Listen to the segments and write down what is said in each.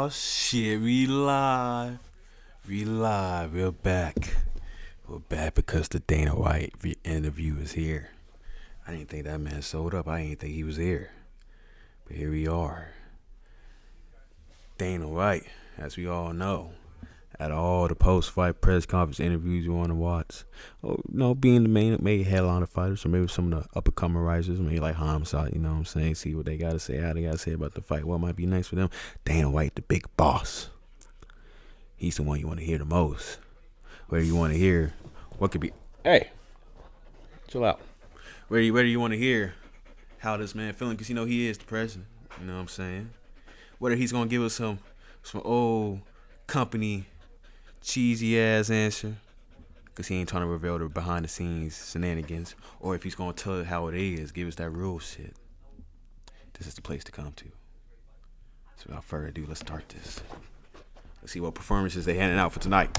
Oh shit, we live. We live. We're back. We're back because the Dana White interview is here. I didn't think that man sold up. I didn't think he was here. But here we are. Dana White, as we all know, at all the post-fight press conference interviews you want to watch. Oh, being the main headliner fighters, or maybe some of the up-and-coming risers, maybe like Hamzat, you know what I'm saying? See what they got to say, how they got to say about the fight, what might be next for them. Dana White, the big boss. He's the one you want to hear the most. Where you want to hear what could be. Hey, chill out. Whether you want to hear how this man feeling, because he is the president. You know what I'm saying? Whether he's gonna give us some old company cheesy ass answer, because he ain't trying to reveal the behind the scenes shenanigans, or if he's gonna tell it how it is, give us that real shit. This is the place to come to. So without further ado, let's start this. Let's see what performances they handing out for tonight.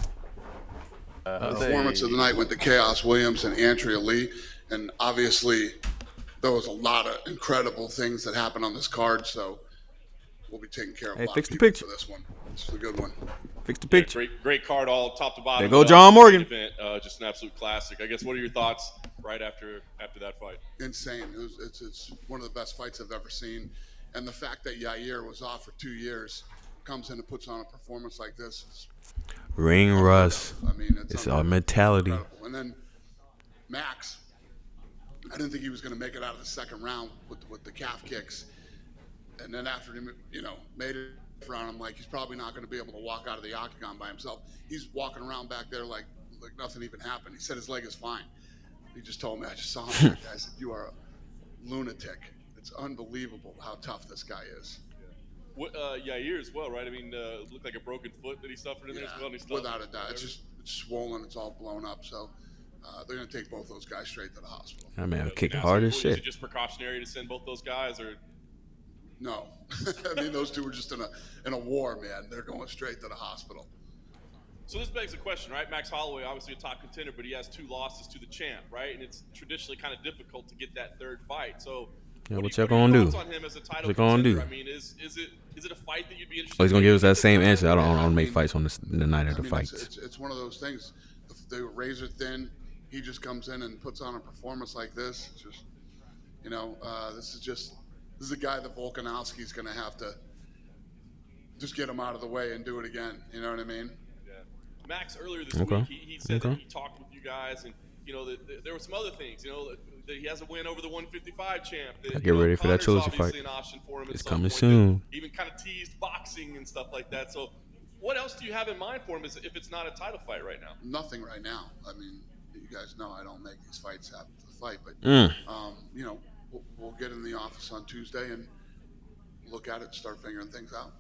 Performance of the night went to Chaos Williams and Andrea Lee, and obviously there was a lot of incredible things that happened on this card, so we'll be taking care of a lot of people for this one. This is a good one. Fix the picture. Great card, all top to bottom. There go John Morgan. Event, just an absolute classic. I guess. What are your thoughts right after that fight? Insane. It's one of the best fights I've ever seen, and the fact that Yair was off for 2 years, comes in and puts on a performance like this is Ring rust. I mean, it's our mentality. Incredible. And then Max, I didn't think he was going to make it out of the second round with the calf kicks. And then after he, made it around, I'm like, he's probably not going to be able to walk out of the octagon by himself. He's walking around back there like nothing even happened. He said his leg is fine. He just told me, I just saw him. I said, you are a lunatic. It's unbelievable how tough this guy is. Yair as well, right? I mean, looked like a broken foot that he suffered in there as well. And without a doubt. It's swollen. It's all blown up. So they're going to take both those guys straight to the hospital. That man kicking hard as shit. Is it just precautionary to send both those guys, or? No. I mean, those two were just in a war, man. They're going straight to the hospital. So this begs the question, right? Max Holloway, obviously a top contender, but he has 2 losses to the champ, right? And it's traditionally kind of difficult to get that third fight. So what you gonna do? On him as a title what you gonna do? I mean, is it a fight that you'd be interested? Oh, he's gonna give us that same answer. I don't make fights on the night of the fights. It's one of those things. They were razor thin. He just comes in and puts on a performance like this. It's just, this is a guy that Volkanovski's gonna have to just get him out of the way and do it again. You know what I mean? Yeah. Max earlier this week, he said that he talked with you guys, and there were some other things. That he has a win over the 155 champ. That, get ready for that trilogy fight. An option for him. It's coming soon. Even kind of teased boxing and stuff like that. So, what else do you have in mind for him? If it's not a title fight right now? Nothing right now. I mean, you guys know I don't make these fights after the fight, but we'll get in the office on Tuesday and look at it and start figuring things out.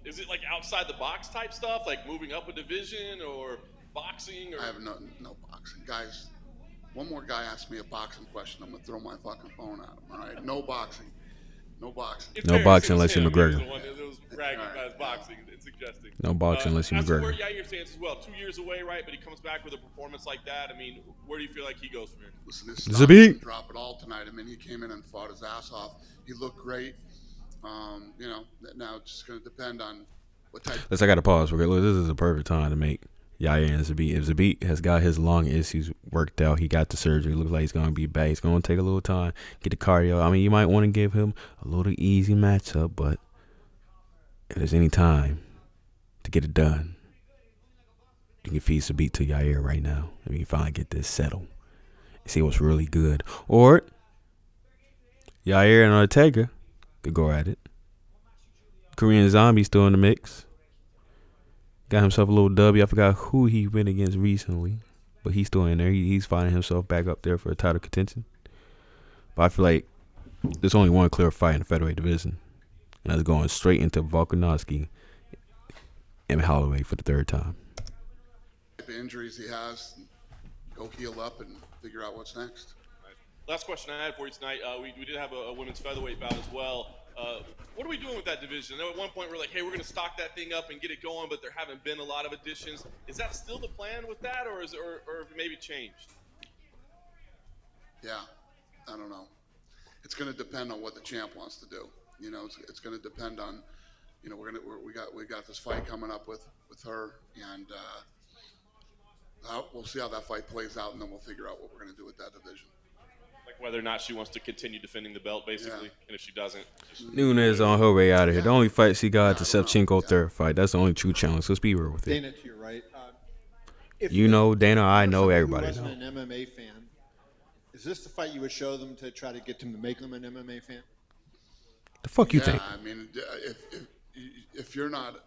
Is it like outside the box type stuff, like moving up a division or boxing? Or? I have no boxing. Guys, one more guy asks me a boxing question, I'm going to throw my fucking phone at him, all right? No boxing. No boxing. No boxing unless you're McGregor. The one that was bragging about his boxing and suggesting. No boxing unless you're McGregor. Where Yair stands as well. 2 years away, right? But he comes back with a performance like that. I mean, where do you feel like he goes from here? Listen, this stock didn't drop it all tonight. I mean, he came in and fought his ass off. He looked great. Now it's just going to depend on what type. I got to pause. Look, this is a perfect time to make Yair and Zabit. If Zabit has got his lung issues worked out, he got the surgery. Looks like he's going to be back. It's going to take a little time. Get the cardio. I mean, you might want to give him a little easy matchup, but if there's any time to get it done, you can feed Zabit to Yair right now. If you can finally get this settled and see what's really good. Or Yair and Ortega could go at it. Korean Zombie still in the mix. Got himself a little W. I forgot who he went against recently, but he's still in there. He's finding himself back up there for a title contention. But I feel like there's only one clear fight in the featherweight division, and that's going straight into Volkanovski and Holloway for the third time. The injuries he has, go heal up and figure out what's next. Last question I had for you tonight. We did have a women's featherweight bout as well. What are we doing with that division? I know at one point we're like, hey, we're going to stock that thing up and get it going, but there haven't been a lot of additions. Is that still the plan with that, or is it, or maybe changed? Yeah, I don't know. It's going to depend on what the champ wants to do. It's going to depend on you know, we got this fight coming up with her, and we'll see how that fight plays out, and then we'll figure out what we're going to do with that division. Like whether or not she wants to continue defending the belt, basically, Yeah. and if she doesn't, just Nunes on her way out of here. The only fight she got, the I don't know. Shevchenko third fight. That's the only true challenge. Let's be real with it. Dana, to your right. If You know, Dana, I know, somebody who everybody wasn't know. an MMA fan, is this the fight you would show them to try to get them to make them an MMA fan? The fuck you Yeah, think? I mean, if you're not,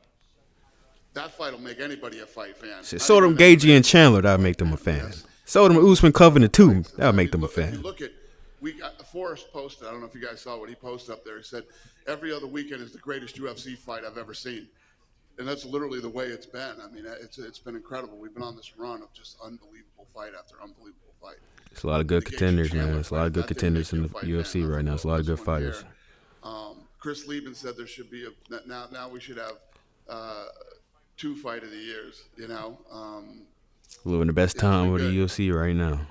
that fight will make anybody a fight fan. Shit, Not so them even Gagey MMA. and Chandler, that'll make them a fan. So them Usman Covenant too, that'll make them a If you fan. look at, Forrest posted, I don't know if you guys saw what he posted up there. He said, every other weekend is the greatest UFC fight I've ever seen. And that's literally the way it's been. I mean, it's been incredible. We've been on this run of just unbelievable fight after unbelievable fight. It's a lot of good The Gaethje contenders, man. Chandler There's a lot of fight, good that didn't contenders make in you the a fight UFC fan. right now. There's a lot of good This one fighters. here. Chris Lieben said there should be now we should have 2 fight of the years. You know, Living the best time with the good. UFC right now.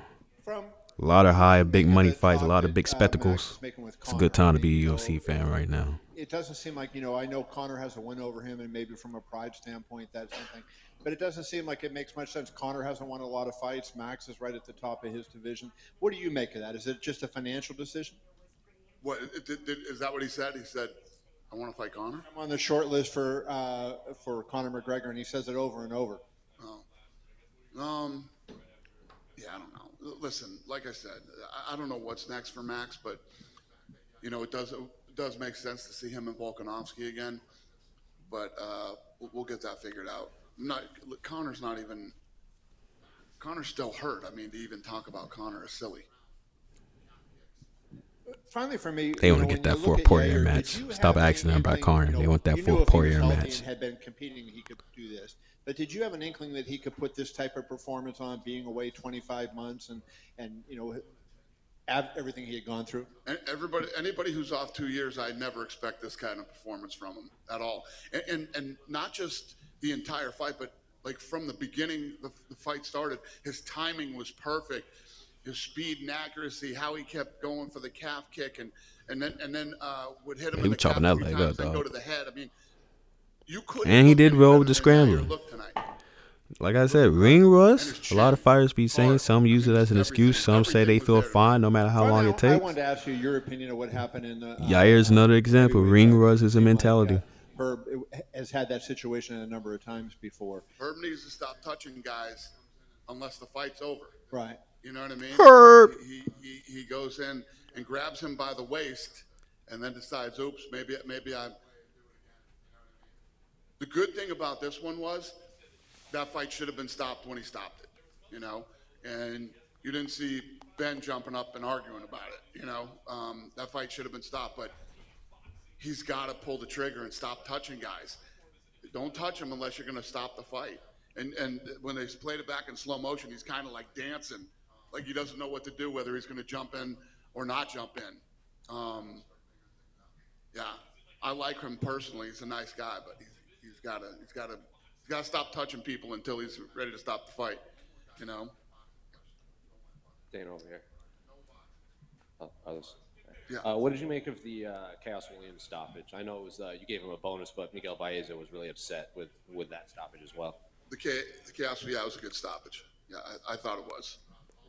From A lot of high, big making money the fights, a talk lot of that, big Max spectacles. is making with It's a good time to be a Conor, UFC fan right now. It doesn't seem like, I know Conor has a win over him, and maybe from a pride standpoint, that's something. But it doesn't seem like it makes much sense. Conor hasn't won a lot of fights. Max is right at the top of his division. What do you make of that? Is it just a financial decision? what is that? What he said? He said, "I want to fight Conor." I'm on the short list for Conor McGregor, and he says it over and over. Yeah, I don't know. Listen, like I said, I don't know what's next for Max, but it does make sense to see him and Volkanovski again. But we'll get that figured out. Conor's still hurt. I mean, to even talk about Conor is silly. Finally, for me, They want to get that for a Poirier match. Stop asking them about Conor. They want that for a Poirier match. Had been competing, he could do this. But did you have an inkling that he could put this type of performance on, being away 25 months and everything he had gone through? And anybody who's off 2 years, I never expect this kind of performance from him at all. And not just the entire fight, but like from the beginning, the fight started, his timing was perfect. His speed and accuracy, how he kept going for the calf kick, and then would hit him. He in was the chopping calf that 3 leg times, up, then dog. go to the head. I mean, you couldn't. And he look did any well better with the than how he scrambling. looked tonight. Like I said, ring rust. his A lot of chin, fighters be saying. hard. Some use it as an excuse. Some say they Everything feel was there. fine no matter how long it I takes. wanted to ask you your opinion of what happened in the. Yair's another example. heavyweight Ring fight. rust is a Seemed like, mentality. Herb has had that situation a number of times before. Herb needs to stop touching guys unless the fight's over. Right. You know what I mean? Herb. He goes in and grabs him by the waist, and then decides, oops, maybe I'm. The good thing about this one was that fight should have been stopped when he stopped it, and you didn't see Ben jumping up and arguing about it, that fight should have been stopped, but he's got to pull the trigger and stop touching guys. Don't touch him unless you're going to stop the fight. And when they played it back in slow motion, he's kind of like dancing, like he doesn't know what to do, whether he's going to jump in or not jump in. Yeah, I like him personally. He's a nice guy, but he's got to stop touching people until he's ready to stop the fight. Dana over here. Oh, others. Yeah. What did you make of the Chaos Williams stoppage? I know it was you gave him a bonus, but Miguel Baeza was really upset with that stoppage as well. The chaos, yeah, it was a good stoppage. Yeah, I thought it was.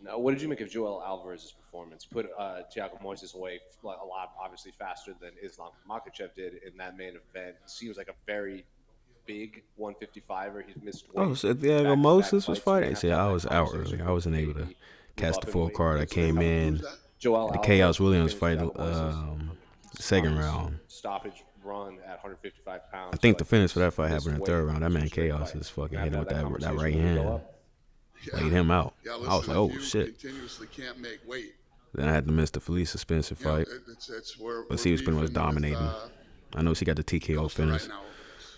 Now, what did you make of Joel Alvarez's performance? Put Thiago Moises away a lot, obviously faster than Islam Makhachev did in that main event. Seems like a very big 155er. He's missed weight. Oh, so Thiago Moses was fighting. See, I was out early. I wasn't able to catch the full card. I came in. Who's that? Joel The Alvarez Chaos Williams finished fight, Thiago Moises' second round. stoppage run at 155 pounds. I think the Like, finish for that fight missed happened in the weight third round. That man straight Chaos fight. is fucking After hitting with that conversation, right would you go hand. up? Laid him out. Yeah, I was listen, like, oh if you shit. continuously can't make weight. Then I had to miss the Felicia Spencer fight. It's where. But she was pretty much dominating. I know she got the TKO finish. Right now,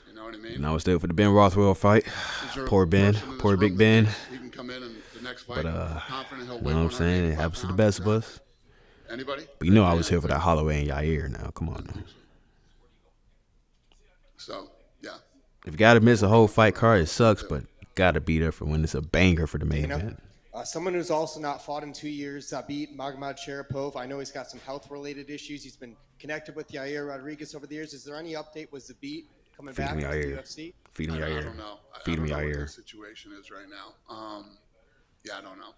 you know what I mean? And I was there for the Ben Rothwell fight. Is there a Poor Ben. person in this Poor room Big that Ben. thinks he can come in and the next fight, But, confident he'll You win know what I'm saying? It 185 happens to the pounds? best of us. Anybody? But you know I was here for that Holloway and Yair now. Come on now. So, yeah. If you got to miss a whole fight card, it sucks, but you got to be there for when it's a banger for the main event. Someone who's also not fought in 2 years, beat Magomed Sharapov. I know he's got some health-related issues. He's been connected with Yair Rodriguez over the years. Is there any update? Was Zabit coming Feed back me into out the here. UFC? Feed me I out don't here. know. I Feed don't me know out what here. the situation is right now. Yeah, I don't know.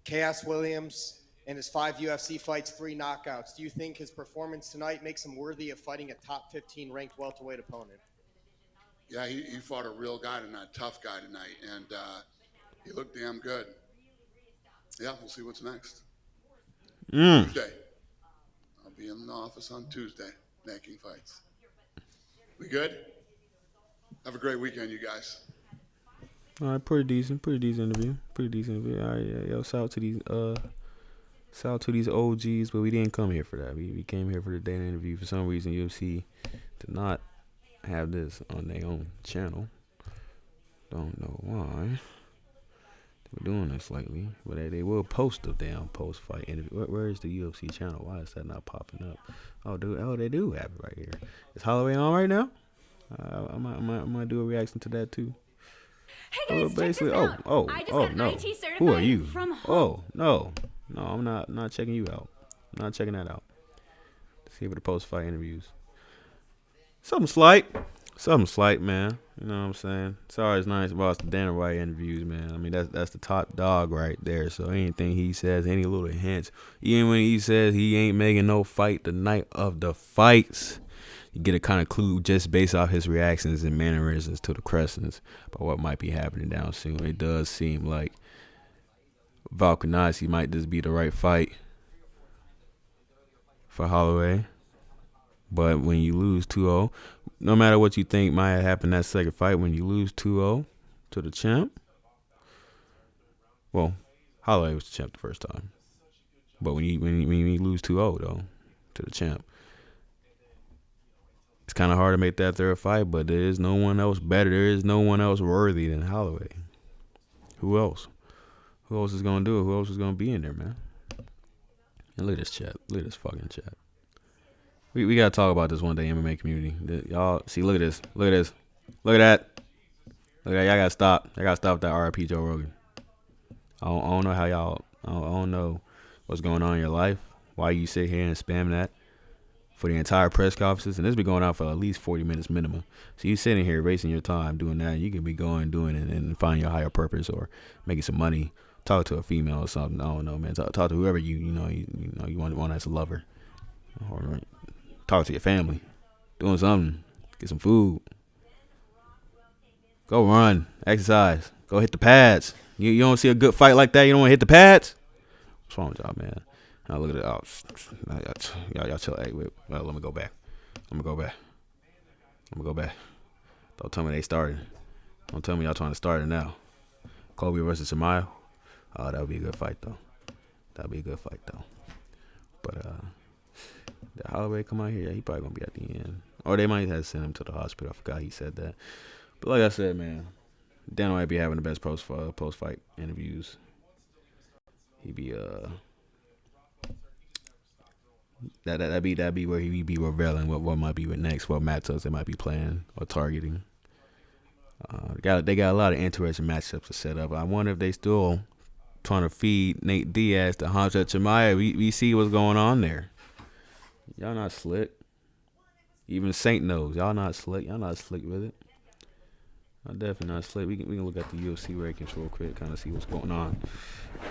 Chaos Williams and his 5 UFC fights, 3 knockouts. Do you think his performance tonight makes him worthy of fighting a top 15 ranked welterweight opponent? Yeah, he fought a real guy tonight, tough guy tonight, and he looked damn good. Yeah, we'll see what's next. Tuesday. I'll be in the office on Tuesday making fights. We good? Have a great weekend, you guys. All right, pretty decent interview. All right, yeah, yo, shout out to these OGs, but we didn't come here for that. We came here for the data interview. For some reason, UFC did not have this on their own channel. Don't know why. They were doing this lately, but they will post the damn post-fight interview. Where is the UFC channel? Why is that not popping up? Oh, they do have it right here. Is Holloway on right now? I might do a reaction to that too. Hey guys, check this out. I just got no. IT certified Who are you? from home. No, I'm not checking you out. I'm not checking that out. Let's see for the post-fight interviews. Something slight, man. You know what I'm saying? Sorry, it's nice about the Dana White interviews, man. I mean, that's the top dog right there. So anything he says, any little hints, even when he says he ain't making no fight the night of the fights, you get a kind of clue just based off his reactions and mannerisms to the Crescents about what might be happening down soon. It does seem like Volkanovski might just be the right fight for Holloway. But when you lose 2-0, no matter what you think might happen that second fight, when you lose 2-0 to the champ, well, Holloway was the champ the first time. But when you lose 2-0 though to the champ, it's kind of hard to make that third fight. But there is no one else better. There is no one else worthy than Holloway. Who else? Who else is gonna do it? Who else is gonna be in there, man? And look at this chat. Look at this fucking chat. We gotta talk about this one day, MMA community. Y'all see, look at this. Look at this. Look at that. Look at that. Y'all gotta stop. I gotta stop that RIP Joe Rogan. I don't know how y'all. I don't know what's going on in your life. Why you sit here and spam that for the entire press conferences, and this been going on for at least 40 minutes minimum. So you sitting here wasting your time doing that. You could be doing it and find your higher purpose or making some money. Talk to a female or something. I don't know, man. Talk to whoever you want as a lover. Or talk to your family. Doing something. Get some food. Go run. Exercise. Go hit the pads. You don't see a good fight like that, you don't want to hit the pads? What's wrong with y'all, man? Now look at it. Oh, y'all chill. Hey, wait. Well, let me go back. I'm going to go back. Don't tell me they started. Don't tell me y'all trying to start it now. Kobe versus Chimaev. Oh, that would be a good fight, though. But, did Holloway come out here? Yeah, he probably going to be at the end. Or they might have sent him to the hospital. I forgot he said that. But like I said, man, Dan might be having the best post-fight interviews. He be that'd be where he be revealing what might be next, what matchups they might be playing or targeting. They got a lot of interesting matchups to set up. I wonder if they still trying to feed Nate Diaz to Khamzat Chimaev. We see what's going on there. Y'all not slick. Even Saint knows y'all not slick. Y'all not slick with it. I'm definitely not slick. We can look at the UFC rankings real quick, kind of see what's going on.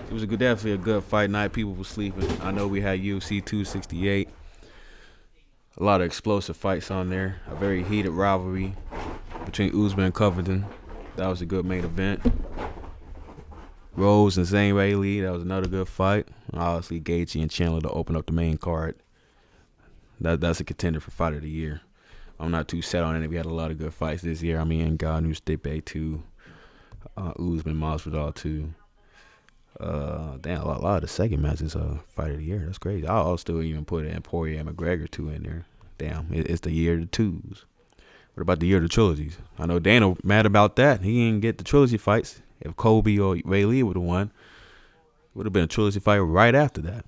It was definitely a good fight night. People were sleeping. I know we had UFC 268. A lot of explosive fights on there. A very heated rivalry between Usman and Covington. That was a good main event. Rose and Zane Lee. That was another good fight. Obviously, Gaethje and Chandler to open up the main card. That's a contender for Fight of the Year. I'm not too set on it. We had a lot of good fights this year. I mean, Ngannou, Stipe 2, Usman, Masvidal 2. Damn, a lot of the second matches Fight of the Year. That's crazy. I'll still even put Poirier and McGregor 2 in there. Damn, it's the year of the twos. What about the year of the trilogies? I know Dana mad about that. He didn't get the trilogy fights. If Kobe or Ray Lee would have won, would have been a trilogy fight right after that.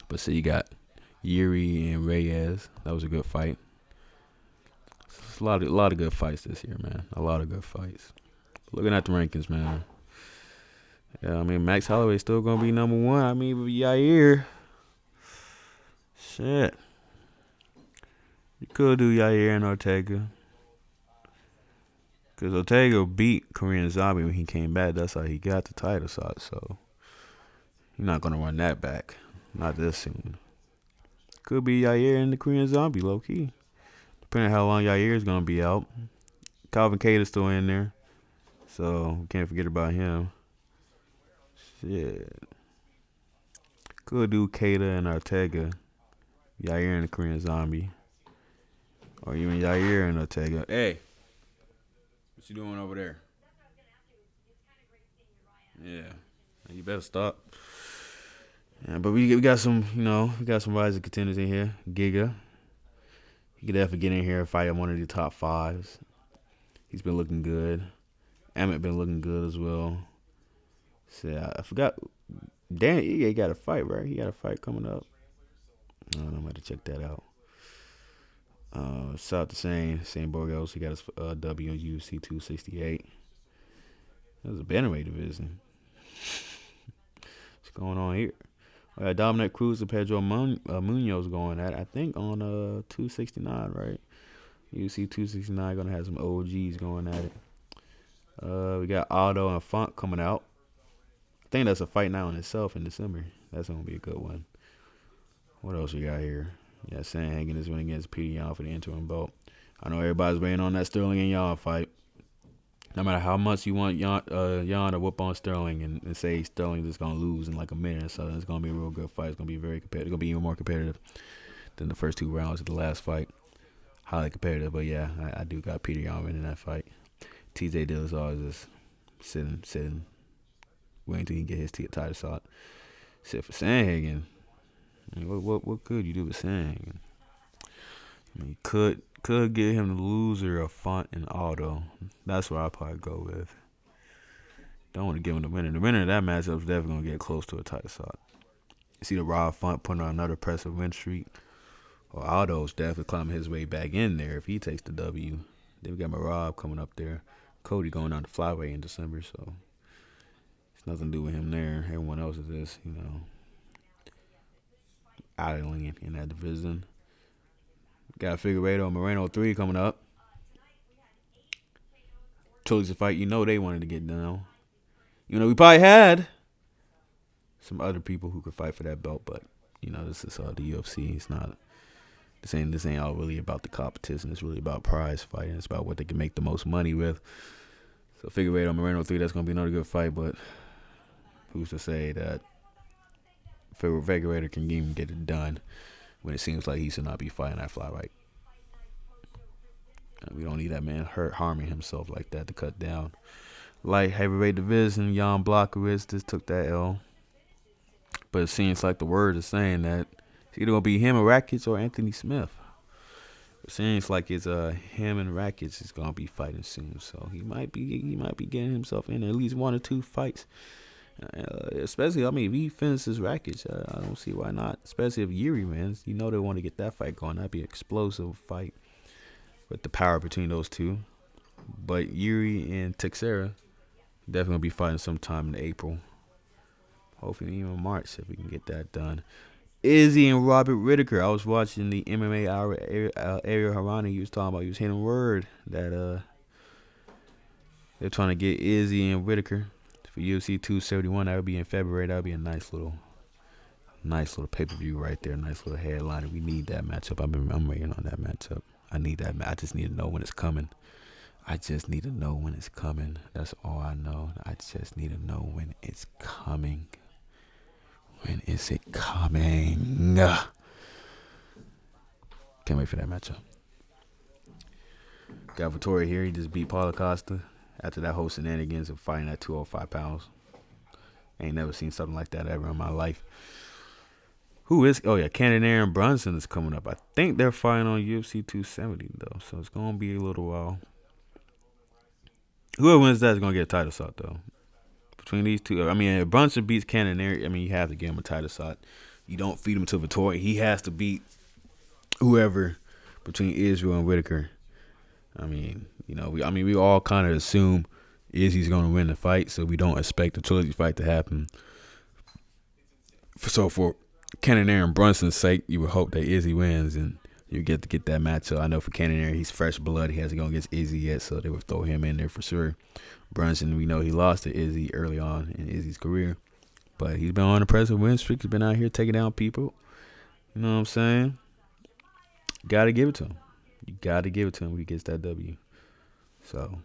But see, you got Yuri and Reyes. That was a good fight. It's a lot of good fights this year, man. A lot of good fights. Looking at the rankings, man. Yeah, I mean, Max Holloway's still going to be number one. I mean, with Yair. Shit. You could do Yair and Ortega. Because Ortega beat Korean Zombie when he came back. That's how he got the title shot. So he's not gonna run that back. Not this soon. Could be Yair and the Korean Zombie, low key. Depending on how long Yair is gonna be out. Calvin Cater's still in there, so we can't forget about him. Shit. Could do Cater and Ortega. Yair and the Korean Zombie. Or even Yair and Ortega. Hey. What you doing over there? Yeah. You better stop. Yeah, but we got some, we got some rising contenders in here. Giga. He could definitely get in here and fight one of the top 5s. He's been looking good. Emmett been looking good as well. So I forgot. Dan Ige got a fight, right? He got a fight coming up. I'm going to check that out. Shout out to Shane Borgos. He got his W in UFC 268. That was a bantamweight division. What's going on here? Dominic Cruz and Pedro Munoz going at it, I think on 269, right? UFC 269 gonna have some OGs going at it. We got Aldo and Font coming out. I think that's a fight now in itself in December. That's gonna be a good one. What else we got here? Yeah, Sandhagen is winning against Peter Yan for the interim belt. I know everybody's waiting on that Sterling and Yan fight. No matter how much you want Yan to whoop on Sterling and say Sterling is going to lose in like a minute, so it's going to be a real good fight. It's going to be very competitive. It's going to be even more competitive than the first 2 rounds of the last fight. Highly competitive, but yeah, I do got Peter Yan winning that fight. TJ Dillashaw is just sitting, waiting till he get his title shot. Except for Sandhagen. I mean, what could you do with Sandhagen? I mean, could get him the loser of Font and Aldo. That's what I'd probably go with. Don't want to give him the winner. The winner of that matchup is definitely going to get close to a title shot. You see the Rob Font putting on another impressive win streak. Or Aldo's definitely climbing his way back in there if he takes the W. Then we got Marab coming up there. Cody going down to flyweight in December, so it's nothing to do with him there. Everyone else is just, idling in that division. Got Figueiredo and Moreno 3 coming up. Chose a fight they wanted to get down. We probably had some other people who could fight for that belt, but this is the UFC. It's not. This ain't all really about the competition. It's really about prize fighting. It's about what they can make the most money with. So Figueiredo and Moreno 3, that's gonna be another good fight, but who's to say that Figueiredo can even get it done when it seems like he should not be fighting that flyweight. We don't need that man harming himself like that to cut down. Light heavyweight division, Jan Blachowicz just took that L. But it seems like the word is saying that it's either going to be him or Rakic or Anthony Smith. It seems like it's him and Rakic is going to be fighting soon. So he might be getting himself in at least 1 or 2 fights. Especially, if he finishes Rakic, I don't see why not. Especially if Yuri wins. They want to get that fight going. That'd be an explosive fight with the power between those two. But Yuri and Teixeira definitely going to be fighting sometime in April. Hopefully even March if we can get that done. Izzy and Robert Whittaker. I was watching the MMA hour. Ariel Harani, he was talking about, he was hitting word that they're trying to get Izzy and Whittaker for UFC 271. That would be in February. That would be a nice little pay-per-view right there. Nice little headliner. We need that matchup. I'm waiting on that matchup. I need that. I just need to know when it's coming. That's all I know. I just need to know when it's coming. When is it coming? Can't wait for that matchup. Got Vittoria here. He just beat Paulo Costa after that whole shenanigans of fighting at 205 pounds. Ain't never seen something like that ever in my life. Cannon Aaron Brunson is coming up. I think they're fighting on UFC 270 though, so it's gonna be a little while. Whoever wins that is gonna get a title shot though. Between these two, if Brunson beats Cannon Aaron, you have to give him a title shot. You don't feed him to Vittoria. He has to beat whoever between Israel and Whittaker. We all kind of assume Izzy's gonna win the fight, so we don't expect the trilogy fight to happen. So for Cannon Aaron Brunson's sake, you would hope that Izzy wins and You get to get that matchup. I know for Cannonier, he's fresh blood. He hasn't gone against Izzy yet, so they would throw him in there for sure. Brunson, we know he lost to Izzy early on in Izzy's career, but he's been on a impressive win streak. He's been out here taking down people. You know what I'm saying? Got to give it to him. You got to give it to him when he gets that W. So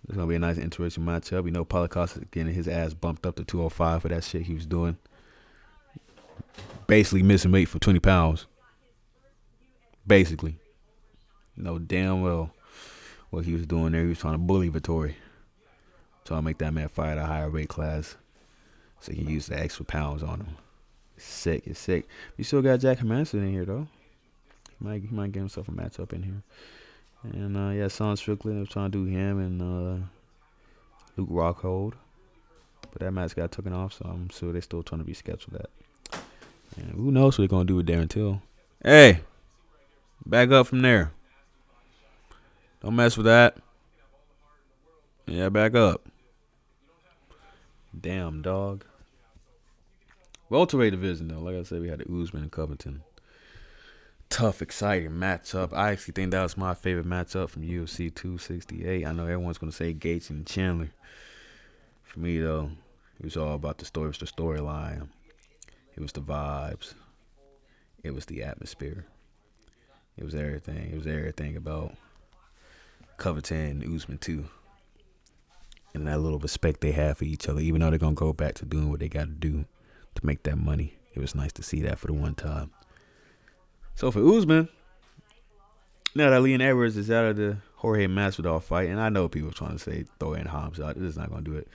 it's going to be a nice, interesting matchup. We know Polakos is getting his ass bumped up to 205 for that shit he was doing. Basically missing weight for 20 pounds. Basically. Know damn well what he was doing there. He was trying to bully Vittori. Trying to make that man fight at a higher weight class so he can use the extra pounds on him. It's sick. It's sick. You still got Jack Hermanson in here, though. He might get himself a matchup in here. And, yeah, Sean Strickland was trying to do him and Luke Rockhold. But that match got taken off, so I'm sure they're still trying to reschedule that. And who knows what they're going to do with Darren Till. Hey, back up from there. Don't mess with that. Yeah, back up. Damn, dog. Welterweight division, though. Like I said, we had the Usman and Covington. Tough, exciting matchup. I actually think that was my favorite matchup from UFC 268. I know everyone's going to say Gaethje and Chandler. For me, though, it was all about the story. It was the storyline. It was the vibes. It was the atmosphere. It was everything. It was everything about Covington and Usman, too. And that little respect they have for each other, even though they're going to go back to doing what they got to do to make that money. It was nice to see that for the one time. So for Usman, now that Leon Edwards is out of the Jorge Masvidal fight, and I know people are trying to say throw in Hamza, this is not going to do it.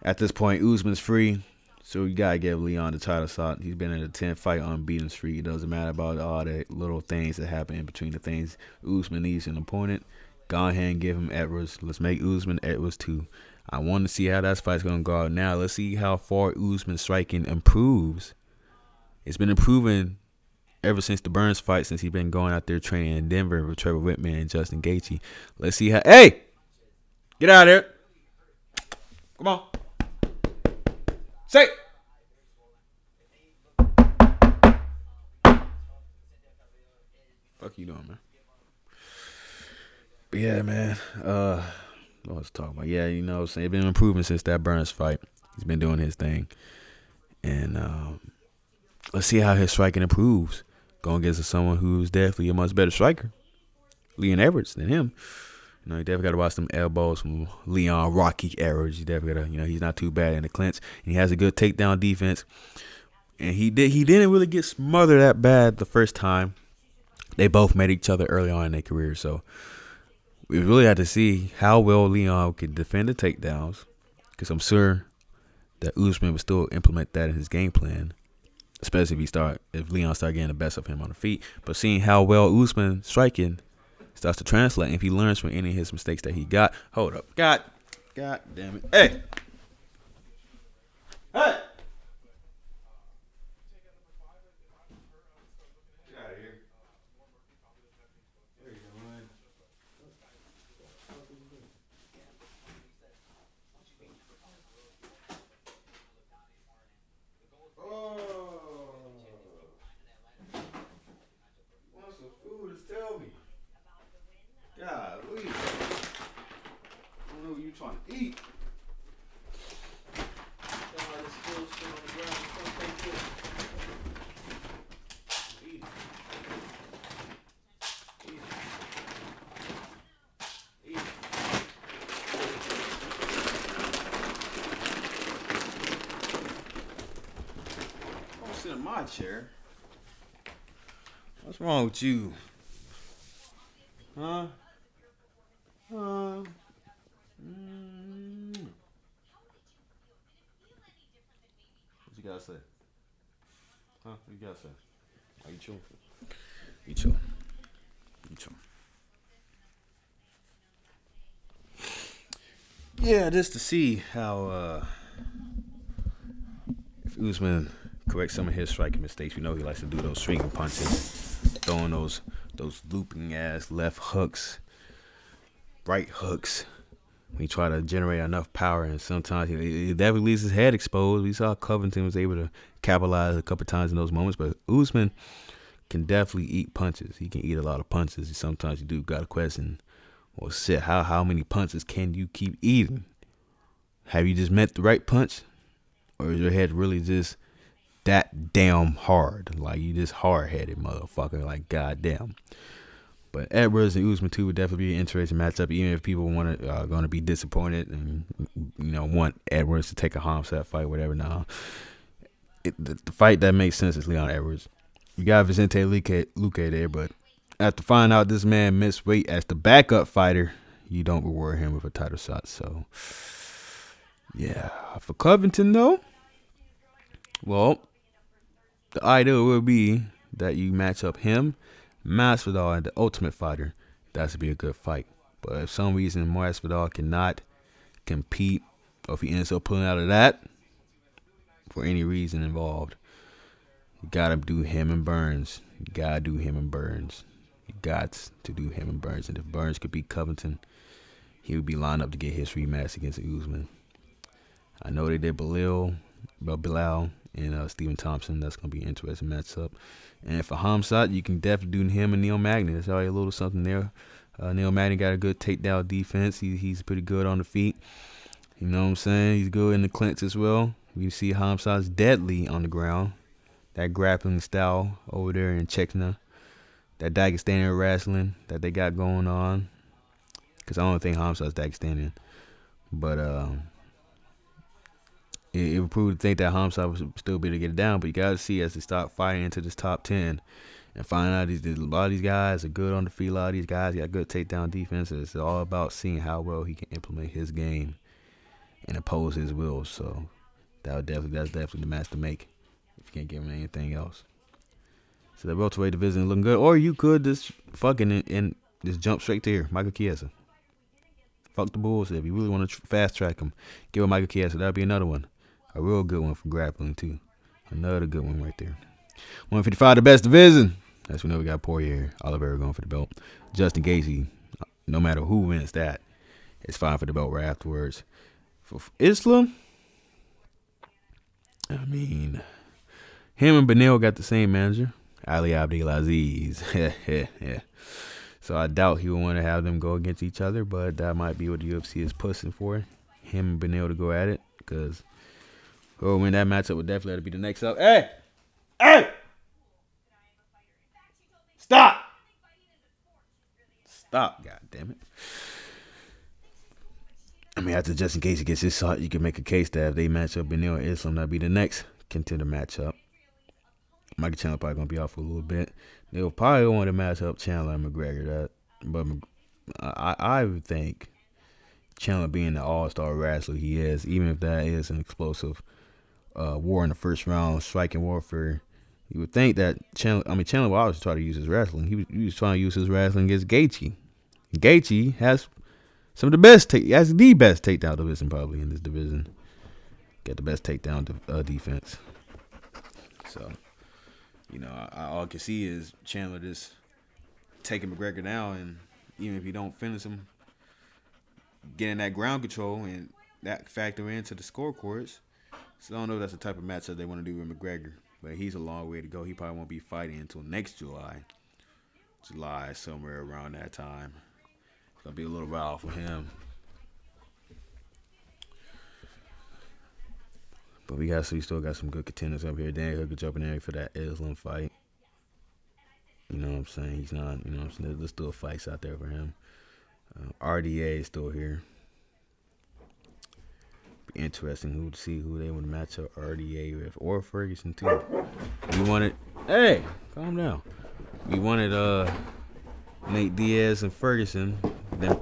At this point, Usman's free, so you got to give Leon the title shot. He's been in a 10-fight unbeaten streak. It doesn't matter about all the little things that happen in between the things. Usman needs an opponent. Go ahead and give him Edwards. Let's make Usman Edwards too. I want to see how that fight's going to go out. Now, let's see how far Usman's striking improves. It's been improving ever since the Burns fight, since he's been going out there training in Denver with Trevor Whitman and Justin Gaethje. Let's see how. Hey! Get out of there. Come on. Say. Fuck you doing, man? But yeah, man. What was I talking about? Yeah, you know what I'm saying? It's been improving since that Burns fight. He's been doing his thing. And let's see how his striking improves. Going against someone who's definitely a much better striker, Leon Edwards, than him. You know, you definitely got to watch them elbows from Leon Rocky Edwards. You definitely got to, you know, he's not too bad in the clinch. And he has a good takedown defense. And he didn't really get smothered that bad the first time. They both met each other early on in their career. So we really had to see how well Leon could defend the takedowns. Because I'm sure that Usman would still implement that in his game plan. Especially if Leon start getting the best of him on the feet. But seeing how well Usman striking starts to translate, if he learns from any of his mistakes that he got. Hold up. God damn it. Hey. Get out of here. There you go, man. Want some food? Just tell me. Golly. I don't know what you're trying to eat. Don't sit in my chair. What's wrong with you? Huh? What you gotta say? Huh? What you gotta say? Are you chill? You chill. You chill. Yeah, just to see how if Usman corrects some of his striking mistakes. We know he likes to do those swinging punches, throwing those looping ass left hooks, right hooks. When he try to generate enough power, and sometimes he definitely leaves his head exposed. We saw Covington was able to capitalize a couple times in those moments, but Usman can definitely eat punches. He can eat a lot of punches. Sometimes you do got to question, well, shit, how many punches can you keep eating? Have you just met the right punch? Or is your head really just that damn hard? Like, you just hard-headed motherfucker. Like, goddamn. But Edwards and Usman too would definitely be an interesting matchup, even if people going to be disappointed and want Edwards to take a Hamzat fight, whatever. Now, the fight that makes sense is Leon Edwards. You got Vicente Luque there, but after finding out this man missed weight as the backup fighter, you don't reward him with a title shot. So, yeah, for Covington though, well, the ideal would be that you match up him, Masvidal, and the Ultimate Fighter. That should be a good fight. But if some reason Masvidal cannot compete, or if he ends up pulling out of that for any reason involved, you gotta do him and Burns. You gotta do him and Burns. You got to do him and Burns. And if Burns could beat Covington, he would be lined up to get his rematch against Usman. I know they did Bilal and Stephen Thompson. That's going to be an interesting matchup. And for Hamzat, you can definitely do him and Neil Magny. There's already a little something there. Neil Magny got a good takedown defense. He's pretty good on the feet. You know what I'm saying? He's good in the clinch as well. You see Hamzat's deadly on the ground. That grappling style over there in Chechnya. That Dagestani wrestling that they got going on. Because I don't think Hamzat's Dagestani. But it would prove to think that Hamzat would still be able to get it down. But you got to see as they start fighting into this top 10 and find out a lot of these guys are good on the feet. A lot of these guys got good takedown defenses. It's all about seeing how well he can implement his game and oppose his will. So that's definitely the match to make if you can't give him anything else. So the welterweight division is looking good. Or you could just fucking and just jump straight to here. Michael Chiesa. Fuck the bullshit. If you really want to fast track him, give him Michael Chiesa. That'll be another one. A real good one for grappling, too. Another good one right there. 155, the best division. That's when we got Poirier, Oliveira going for the belt. Justin Gaethje, no matter who wins that, it's fine for the belt right afterwards. For Islam, I mean, him and Beneil got the same manager, Ali Abdelaziz. Yeah. So I doubt he would want to have them go against each other, but that might be what the UFC is pushing for. Him and Beneil to go at it, because whoever win that matchup would definitely have to be the next up. Hey! Stop! God damn it. I mean, after Justin Gaethje gets his shot, you can make a case that if they match up Beneil and Islam, that'd be the next contender matchup. Michael Chandler probably gonna be out for a little bit. They'll probably want to match up Chandler and McGregor. But I would think Chandler being the all-star wrestler he is, even if that is an explosive war in the first round, striking warfare, you would think that Chandler will always try to use his wrestling. He was trying to use his wrestling against Gaethje. Gaethje has some of the best has the best takedown division probably in this division. Got the best takedown defense. So, all I can see is Chandler just taking McGregor down, and even if he don't finish him, getting that ground control and that factor into the scorecards. So I don't know if that's the type of matchup they want to do with McGregor, but he's a long way to go. He probably won't be fighting until next July, somewhere around that time. It's gonna be a little while for him. But we still got some good contenders up here. Dan Hooker jumping in for that Islam fight. You know what I'm saying? He's not, there's still fights out there for him. RDA is still here. Be interesting to see who they would match up RDA with, or Ferguson too. Hey, calm down. We wanted Nate Diaz and Ferguson. Them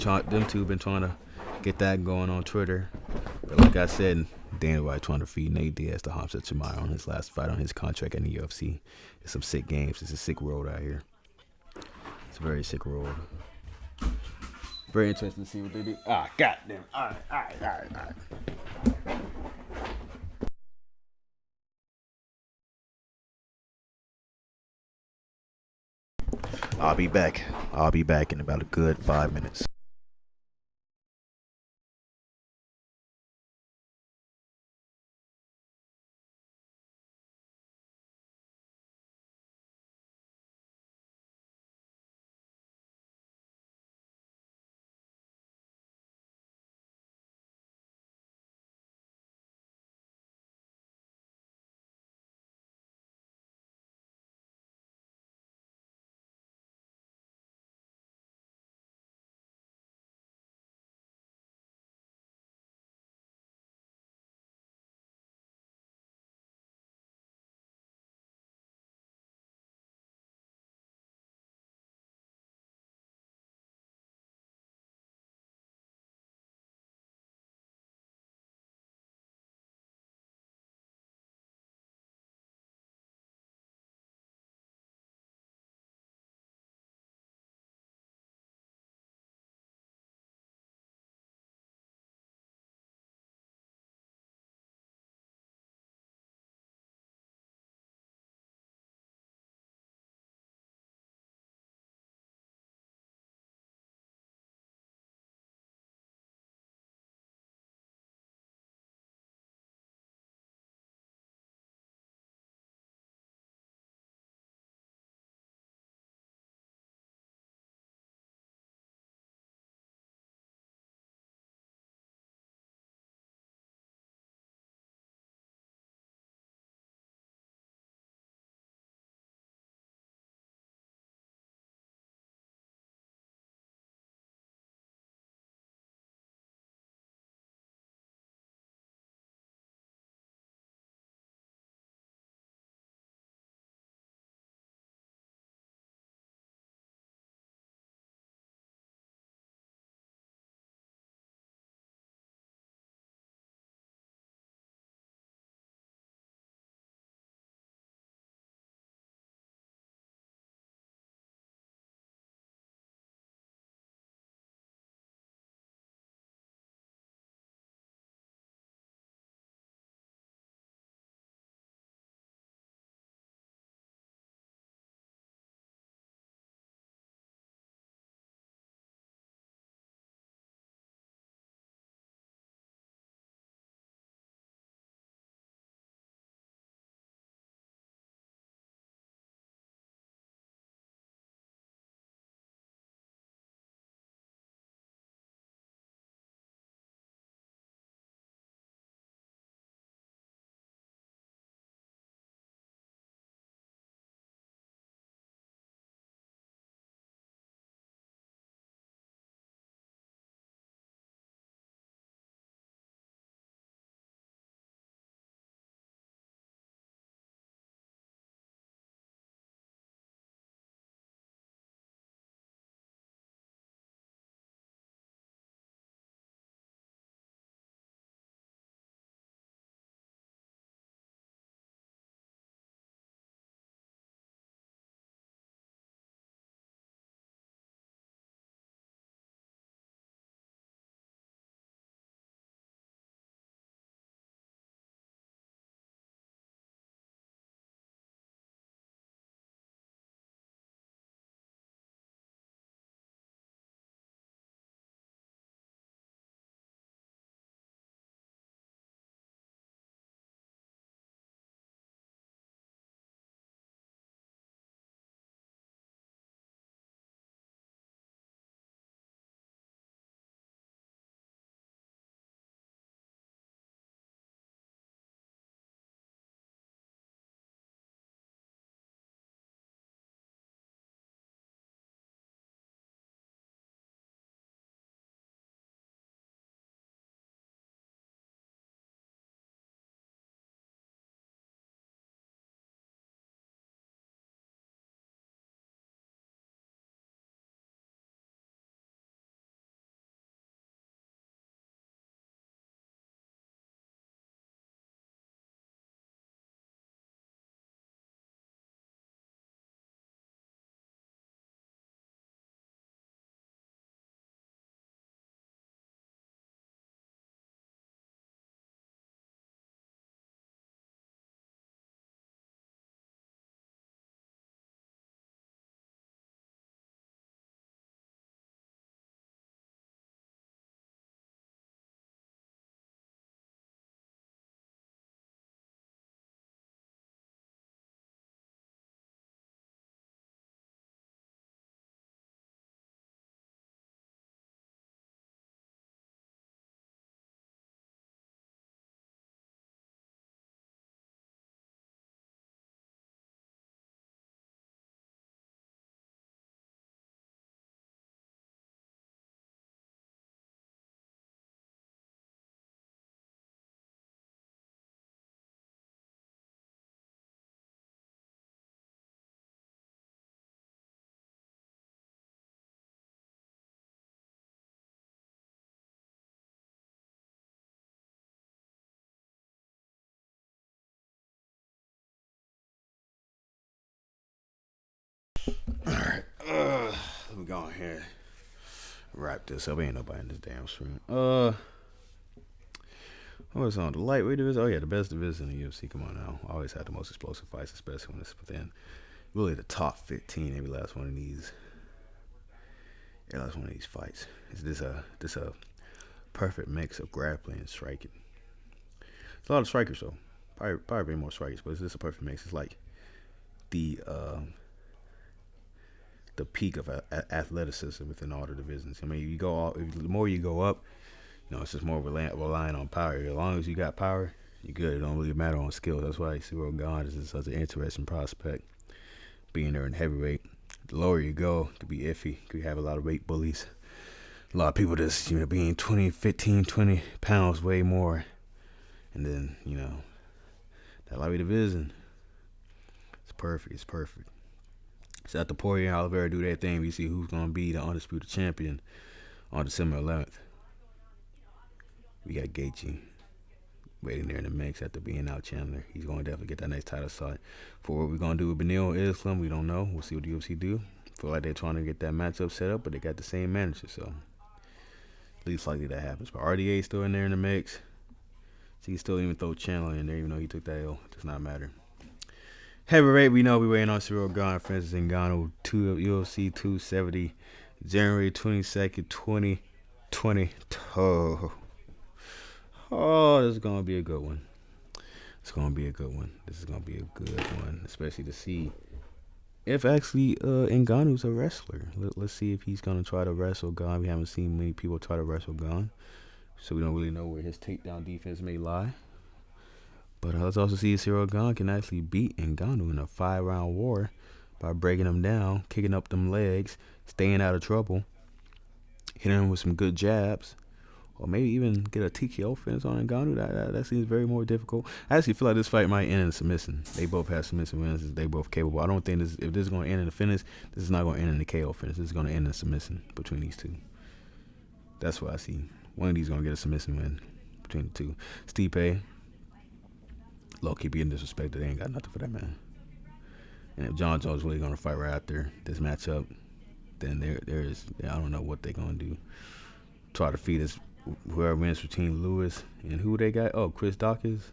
two been trying to get that going on Twitter. But like I said, Dana White trying to feed Nate Diaz to Hamzat Chimaev on his last fight on his contract in the UFC. It's some sick games. It's a sick world out here. It's a very sick world. Very interesting to see what they do. Goddamn. All right. I'll be back in about a good 5 minutes. go on here. Wrap this up. Ain't nobody in this damn screen. What was on the lightweight division? Oh yeah, the best division in the UFC. Come on now. Always had the most explosive fights, especially when it's within really the top 15 every last one of these. Every last one of these fights. It's this a perfect mix of grappling and striking. It's a lot of strikers though. Probably more strikers, but it's just a perfect mix. It's like the peak of athleticism within all the divisions. I mean, the more you go up, it's just more relying on power. As long as you got power, you're good. It don't really matter on skill. That's why Ciryl Gane is such an interesting prospect. Being there in heavyweight, the lower you go, it could be iffy. Could have a lot of weight bullies. A lot of people just, being 20 pounds way more. And then, that lightweight division, it's perfect. It's perfect. So after Poirier and Oliveira do their thing, we see who's going to be the undisputed champion on December 11th. We got Gaethje waiting there in the mix after being out Chandler. He's going to definitely get that next title shot. For what we're going to do with Beneil Islam, we don't know. We'll see what the UFC do. Feel like they're trying to get that matchup set up, but they got the same manager, so least likely that happens. But RDA's still in there in the mix. So he still even throw Chandler in there, even though he took that L. It does not matter. Heavyweight, we know we're waiting on Ciryl Gane, Francis Ngannou, UFC 270, January 22nd, 2022. Oh, this is going to be a good one. It's going to be a good one. This is going to be a good one, especially to see if actually Ngannou's a wrestler. Let's see if he's going to try to wrestle Gane. We haven't seen many people try to wrestle Gane, so we don't really know where his takedown defense may lie. But let's also see if Ciryl Gane can actually beat Ngannou in a 5-round war by breaking him down, kicking up them legs, staying out of trouble, hitting him with some good jabs, or maybe even get a TKO finish on Ngannou. That seems very more difficult. I actually feel like this fight might end in a submission. They both have submission wins. They both capable. I don't think if this is going to end in a finish, this is not going to end in a KO finish. This is going to end in a submission between these two. That's what I see. One of these is going to get a submission win between the two. Stipe, low-key being disrespected. They ain't got nothing for that man. And if John Jones really going to fight right after this matchup, then there is, I don't know what they're going to do. Try to feed us whoever wins between Lewis and who they got. Oh, Chris Dawkins.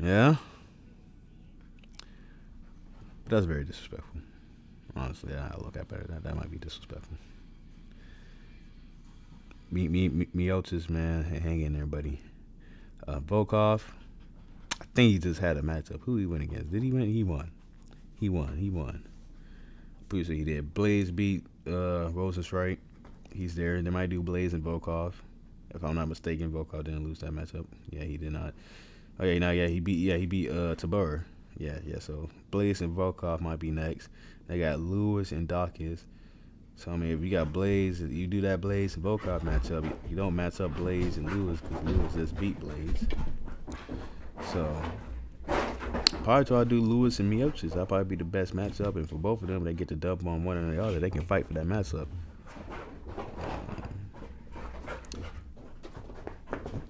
Yeah. That's very disrespectful. Honestly, I look at better. That might be disrespectful. Miocic, man, hang in there, buddy. Volkov, I think he just had a matchup. Who he went against? Did he win? He won. He won. Pretty sure he did. Blaze beat Rosenstrike. He's there. They might do Blaze and Volkov. If I'm not mistaken, Volkov didn't lose that matchup. Yeah, he did not. Oh yeah, he beat Tabur. Yeah. So Blaze and Volkov might be next. They got Lewis and Dawkins. So I mean, if you got Blaze, you do that Blaze and Volkov matchup. You don't match up Blaze and Lewis because Lewis just beat Blaze. So probably try to do Lewis and Miocic. That'll probably be the best matchup. And for both of them, they get the dub on one or the other. They can fight for that matchup.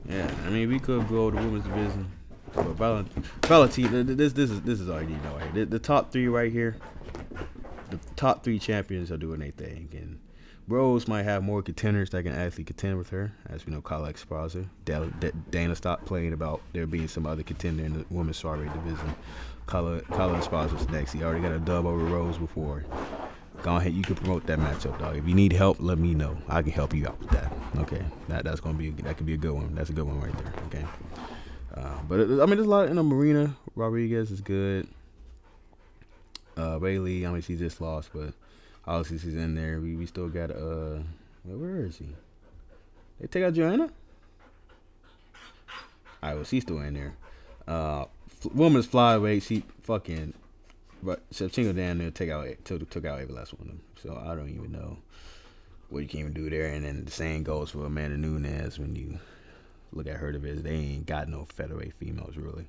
Yeah, I mean, we could go to the women's division, but Valentina, this is already right here. The top three right here, the top three champions are doing their thing, and Rose might have more contenders that can actually contend with her. As we know, Kyle Esparza, Dana stopped playing about there being some other contender in the women's strawweight division. Kyle Esparza's next. He already got a dub over Rose before. Go ahead, you can promote that matchup, dog. If you need help, let me know. I can help you out with that. Okay, that could be a good one. That's a good one right there. Okay, but I mean, there's a lot in the Marina. Rodriguez is good. Bailey, I mean, she just lost, but obviously she's in there. We still got where is he? They take out Joanna. All right, well, she's still in there. Women's flyweight, she fucking. But Shevchenko down there took out every last one of them. So I don't even know what you can even do there. And then the same goes for Amanda Nunes. When you look at her division, they ain't got no featherweight females really.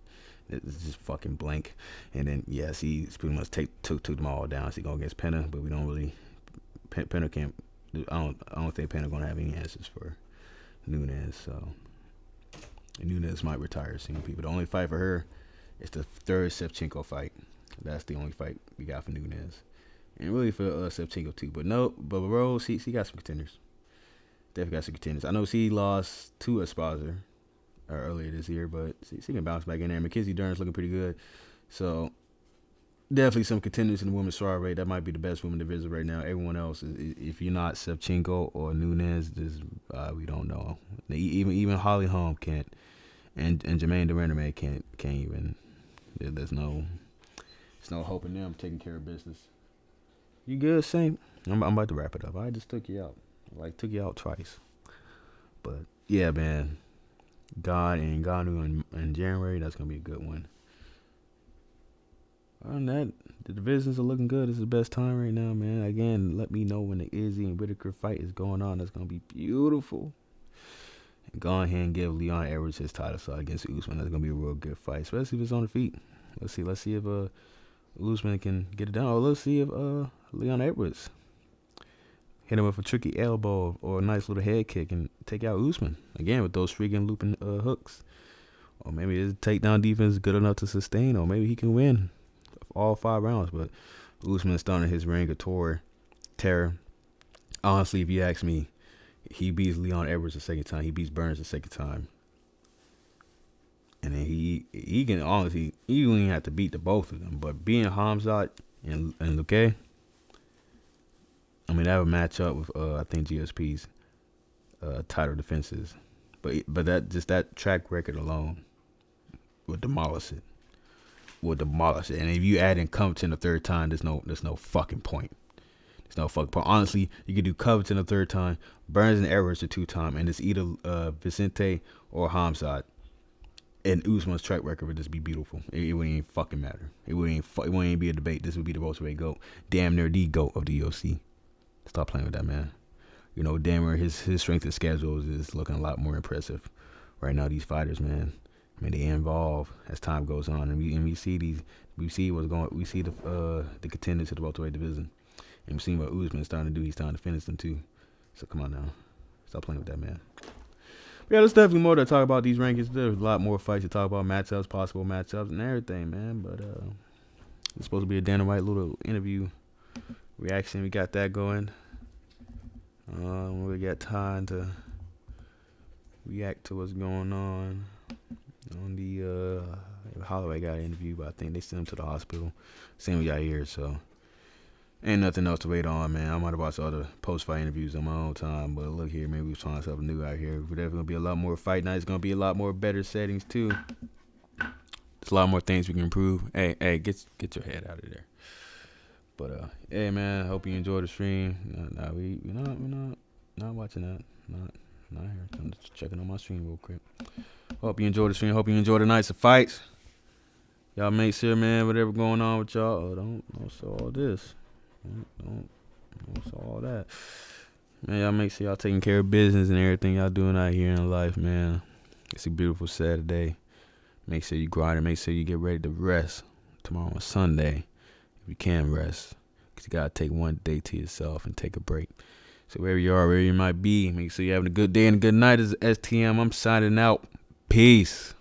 It's just fucking blank. And then yes, he's pretty much took them all down. So he go against Pena, but we don't really. Pena can't. I don't think Pena gonna have any answers for Nunes. So and Nunes might retire soon. People, the only fight for her is the third Shevchenko fight. That's the only fight we got for Nunes. and really for Shevchenko too. But no, but Rose, he got some contenders. Definitely got some contenders. I know she lost to Esparza earlier this year, but she can bounce back in there. Mackenzie Dern's looking pretty good. So definitely some contenders in the women's strawweight. That might be the best women division right now. Everyone else, if you're not Shevchenko or Nunes, just we don't know. Even Holly Holm can't, and Jermaine Durandame can't even. There's no hope in them taking care of business. You good, Saint? I'm about to wrap it up. I just took you out. Took you out twice. But yeah, man. God and Ngannou in January, that's gonna be a good one. Other than that, the divisions are looking good. It's the best time right now, man. Again, let me know when the Izzy and Whitaker fight is going on. That's gonna be beautiful. And go ahead and give Leon Edwards his title shot against Usman. That's gonna be a real good fight, especially if it's on the feet. Let's see if Usman can get it done. Or let's see if Leon Edwards hit him with a tricky elbow or a nice little head kick and take out Usman again with those streaking looping hooks. Or maybe his takedown defense is good enough to sustain, or maybe he can win all 5 rounds. But Usman starting his reign of terror. Honestly, if you ask me, he beats Leon Edwards the second time. He beats Burns the second time. And then he can honestly, he don't even have to beat the both of them. But being Hamzat and Luque, I mean, that would match up with I think GSP's title defenses. But that track record alone would demolish it. And if you add in Covington the third time, there's no fucking point. There's no fucking point. Honestly, you could do Covington the third time, Burns and Edwards the 2-time, and it's either Vicente or Hamzat. And Usman's track record would just be beautiful. It wouldn't even fucking matter. It wouldn't even be a debate. This would be the welterweight GOAT. Damn near the GOAT of the UFC. Stop playing with that, man. You know, damn near his strength of schedule is looking a lot more impressive right now. These fighters, man. I mean, they evolve as time goes on, and we see the contenders to the welterweight division, and we see what Usman's starting to do. He's starting to finish them too. So come on now, stop playing with that, man. But yeah, there's definitely more to talk about these rankings. There's a lot more fights to talk about, matchups, possible matchups, and everything, man. But it's supposed to be a Dana White little interview reaction. We got that going. We got time to react to what's going on the Holloway got an interview, but I think they sent him to the hospital. Same we got here, so ain't nothing else to wait on, man. I might have watched other post-fight interviews on my own time, but look here, maybe we're trying something new out here. But there's going to be a lot more fight nights. Going to be a lot more better settings, too. There's a lot more things we can improve. Hey, get your head out of there. But, hey, man, I hope you enjoyed the stream. We're not watching that. Not here. I'm just checking on my stream real quick. Hope you enjoyed the stream. Hope you enjoyed the nights of fights. Y'all make sure, man, whatever going on with y'all, don't show all this. Don't show all that. Man, y'all make sure y'all taking care of business and everything y'all doing out here in life, man. It's a beautiful Saturday. Make sure you grind and make sure you get ready to rest tomorrow on Sunday. If you can rest. Because you got to take one day to yourself and take a break. So wherever you are, wherever you might be, make sure you're having a good day and a good night. This is STM. I'm signing out. Peace.